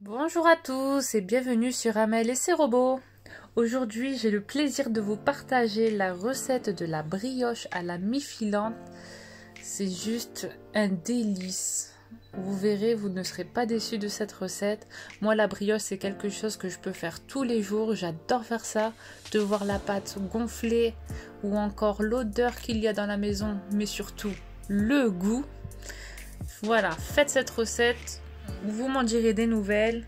Bonjour à tous et bienvenue sur Amel et ses robots. Aujourd'hui, j'ai le plaisir de vous partager la recette de la brioche à la mi-filante. C'est juste un délice. Vous verrez, vous ne serez pas déçus de cette recette. Moi, la brioche, c'est quelque chose que je peux faire tous les jours. J'adore faire ça, de voir la pâte gonfler ou encore l'odeur qu'il y a dans la maison, mais surtout le goût. Voilà, faites cette recette. Vous m'en direz des nouvelles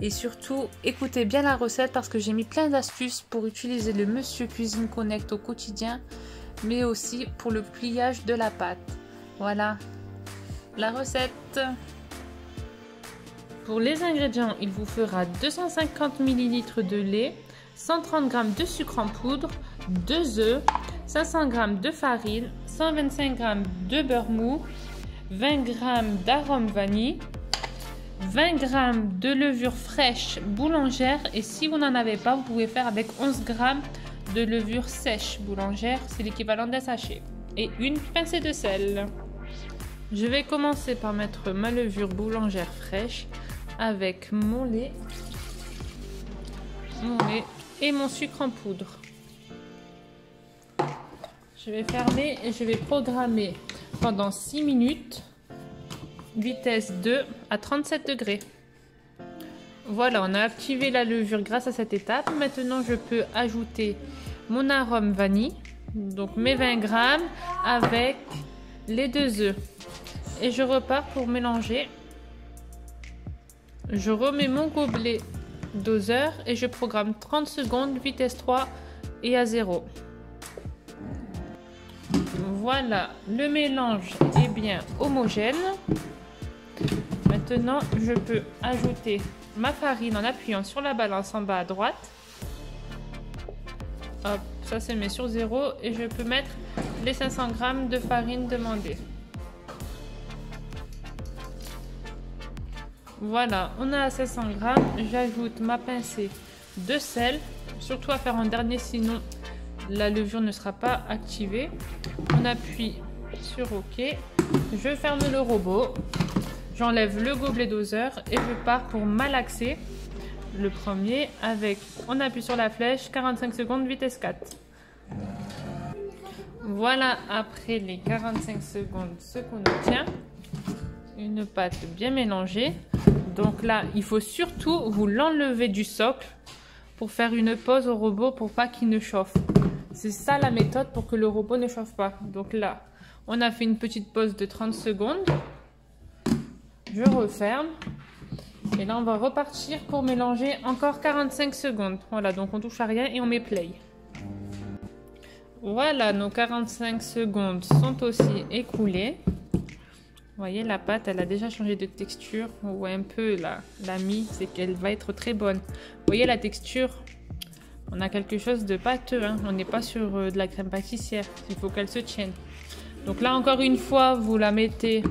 et surtout écoutez bien la recette parce que j'ai mis plein d'astuces pour utiliser le Monsieur Cuisine Connect au quotidien, mais aussi pour le pliage de la pâte. Voilà la recette. Pour les ingrédients, il vous fera 250 ml de lait, 130 g de sucre en poudre, 2 œufs, 500 g de farine, 125 g de beurre mou, 20 g d'arôme vanille, 20 g de levure fraîche boulangère et si vous n'en avez pas, vous pouvez faire avec 11 g de levure sèche boulangère, c'est l'équivalent d'un sachet, et une pincée de sel. Je vais commencer par mettre ma levure boulangère fraîche avec mon lait et mon sucre en poudre. Je vais fermer et je vais programmer pendant 6 minutes. Vitesse 2 à 37 degrés. Voilà, on a activé la levure grâce à cette étape. Maintenant, je peux ajouter mon arôme vanille, donc mes 20 g avec les 2 œufs. Et je repars pour mélanger. Je remets mon gobelet doseur et je programme 30 secondes, vitesse 3 et à 0. Voilà, le mélange est bien homogène. Maintenant, je peux ajouter ma farine en appuyant sur la balance en bas à droite. Hop, ça se met sur 0 et je peux mettre les 500 g de farine demandée. Voilà, on a 500 g. J'ajoute ma pincée de sel, surtout à faire en dernier, sinon la levure ne sera pas activée. On appuie sur OK. Je ferme le robot. J'enlève le gobelet doseur et je pars pour malaxer le premier avec, on appuie sur la flèche, 45 secondes, vitesse 4. Voilà, après les 45 secondes, ce qu'on obtient, une pâte bien mélangée. Donc là, il faut surtout vous l'enlever du socle pour faire une pause au robot pour pas qu'il ne chauffe. C'est ça la méthode pour que le robot ne chauffe pas. Donc là, on a fait une petite pause de 30 secondes. Je referme et là on va repartir pour mélanger encore 45 secondes. Voilà, donc on touche à rien et on met play. Voilà, nos 45 secondes sont aussi écoulées. Vous voyez, la pâte elle a déjà changé de texture. On voit un peu la mie, c'est qu'elle va être très bonne. Vous voyez la texture, on a quelque chose de pâteux, hein. On n'est pas sur de la crème pâtissière, il faut qu'elle se tienne. Donc là encore une fois, vous la mettez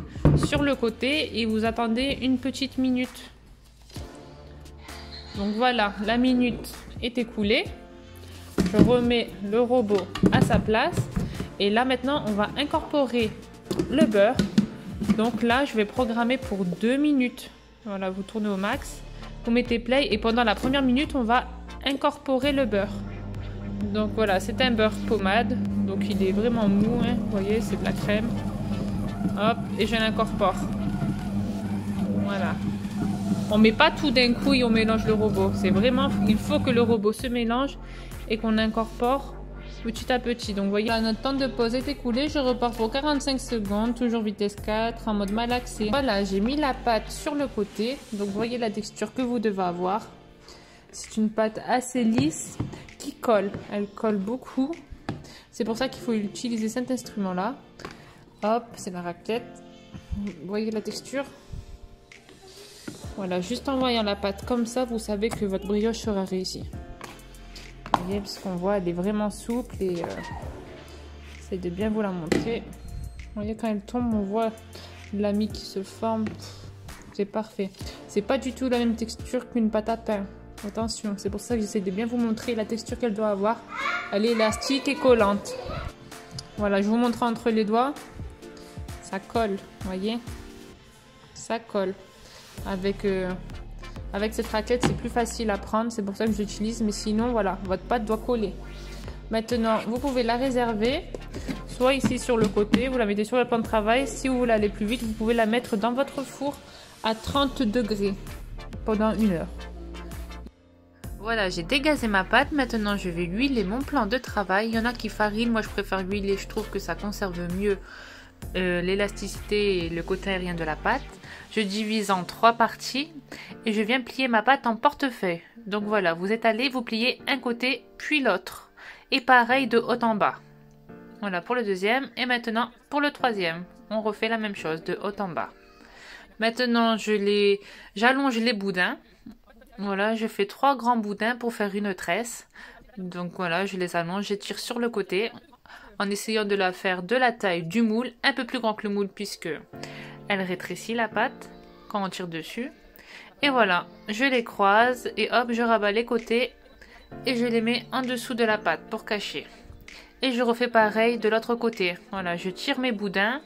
sur le côté et vous attendez une petite minute. Donc voilà, la minute est écoulée. Je remets le robot à sa place. Et là maintenant, on va incorporer le beurre. Donc là, je vais programmer pour 2 minutes. Voilà, vous tournez au max. Vous mettez play et pendant la première minute, on va incorporer le beurre. Donc voilà, c'est un beurre pommade. Donc il est vraiment mou, hein. Vous voyez, c'est de la crème. Hop, et je l'incorpore. Voilà. On met pas tout d'un coup et on mélange le robot. C'est vraiment, il faut que le robot se mélange et qu'on incorpore petit à petit. Donc vous voyez, là, notre temps de pause est écoulé. Je repars pour 45 secondes, toujours vitesse 4, en mode malaxé. Voilà, j'ai mis la pâte sur le côté. Donc vous voyez la texture que vous devez avoir. C'est une pâte assez lisse qui colle. Elle colle beaucoup. C'est pour ça qu'il faut utiliser cet instrument-là. Hop, c'est la raclette. Vous voyez la texture? Voilà, juste en voyant la pâte comme ça, vous savez que votre brioche sera réussie. Vous voyez, parce qu'on voit, elle est vraiment souple et j'essaie de bien vous la montrer. Vous voyez, quand elle tombe, on voit la mie qui se forme. C'est parfait. C'est pas du tout la même texture qu'une pâte à pain. Attention, c'est pour ça que j'essaie de bien vous montrer la texture qu'elle doit avoir. Elle est élastique et collante. Voilà, je vous montre entre les doigts. Ça colle, vous voyez? Ça colle. Avec Avec cette raclette, c'est plus facile à prendre, c'est pour ça que j'utilise. Mais sinon, voilà, votre pâte doit coller. Maintenant, vous pouvez la réserver, soit ici sur le côté, vous la mettez sur le plan de travail. Si vous voulez aller plus vite, vous pouvez la mettre dans votre four à 30 degrés pendant 1 heure. Voilà, j'ai dégazé ma pâte. Maintenant, je vais huiler mon plan de travail. Il y en a qui farinent, moi je préfère huiler, je trouve que ça conserve mieux l'élasticité et le côté aérien de la pâte. Je divise en 3 parties et je viens plier ma pâte en portefeuille. Donc voilà, vous étalez, vous pliez un côté puis l'autre. Et pareil de haut en bas. Voilà pour le deuxième. Et maintenant pour le troisième, on refait la même chose de haut en bas. Maintenant j'allonge les boudins. Voilà, je fais 3 grands boudins pour faire une tresse. Donc voilà, je les allonge, j'étire sur le côté en essayant de la faire de la taille du moule, un peu plus grand que le moule puisque elle rétrécit la pâte quand on tire dessus. Et voilà, je les croise et hop, je rabats les côtés et je les mets en dessous de la pâte pour cacher. Et je refais pareil de l'autre côté. Voilà, je tire mes boudins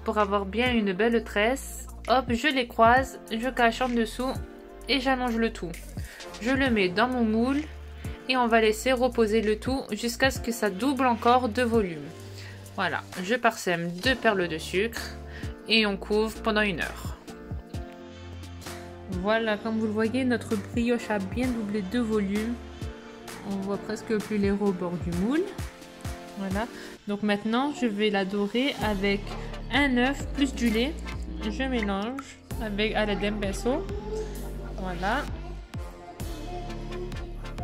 pour avoir bien une belle tresse. Hop, je les croise, je cache en dessous et j'allonge le tout. Je le mets dans mon moule et on va laisser reposer le tout jusqu'à ce que ça double encore de volume. Voilà, je parsème 2 perles de sucre et on couvre pendant 1 heure. Voilà, comme vous le voyez, notre brioche a bien doublé de volume. On voit presque plus les roues au bord du moule. Voilà, donc maintenant je vais la dorer avec un œuf plus du lait. Je mélange à l'aide d'un pinceau. Voilà.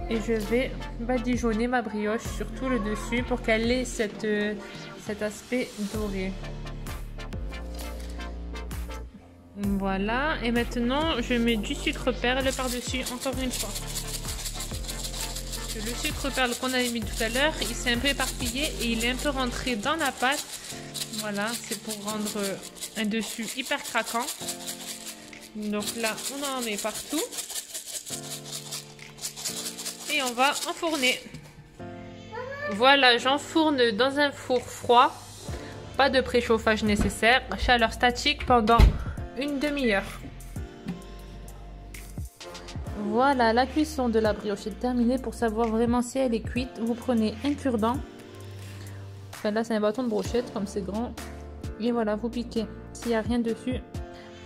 Et je vais badigeonner ma brioche sur tout le dessus pour qu'elle ait cet aspect doré. Voilà, et maintenant je mets du sucre perle par-dessus encore une fois. Le sucre perle qu'on avait mis tout à l'heure, il s'est un peu éparpillé et il est un peu rentré dans la pâte. Voilà, c'est pour rendre un dessus hyper craquant. Donc là, on en met partout. Et on va enfourner. Voilà, j'enfourne dans un four froid. Pas de préchauffage nécessaire. Chaleur statique pendant une demi-heure. Voilà, la cuisson de la brioche est terminée. Pour savoir vraiment si elle est cuite, vous prenez un cure-dent. Enfin, là, c'est un bâton de brochette, comme c'est grand. Et voilà, vous piquez. S'il n'y a rien dessus,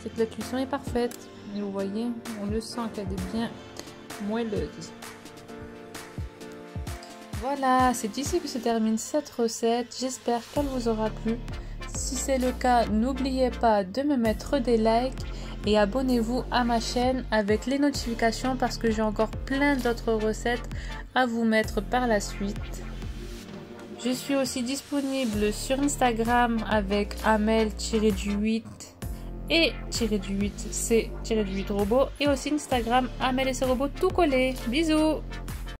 c'est que la cuisson est parfaite. Et vous voyez, on le sent qu'elle est bien moelleuse. Voilà, c'est ici que se termine cette recette. J'espère qu'elle vous aura plu. Si c'est le cas, n'oubliez pas de me mettre des likes et abonnez-vous à ma chaîne avec les notifications parce que j'ai encore plein d'autres recettes à vous mettre par la suite. Je suis aussi disponible sur Instagram avec Amel-8 et -8 c'est -8 robot et aussi Instagram Amel et ses robots tout collés. Bisous!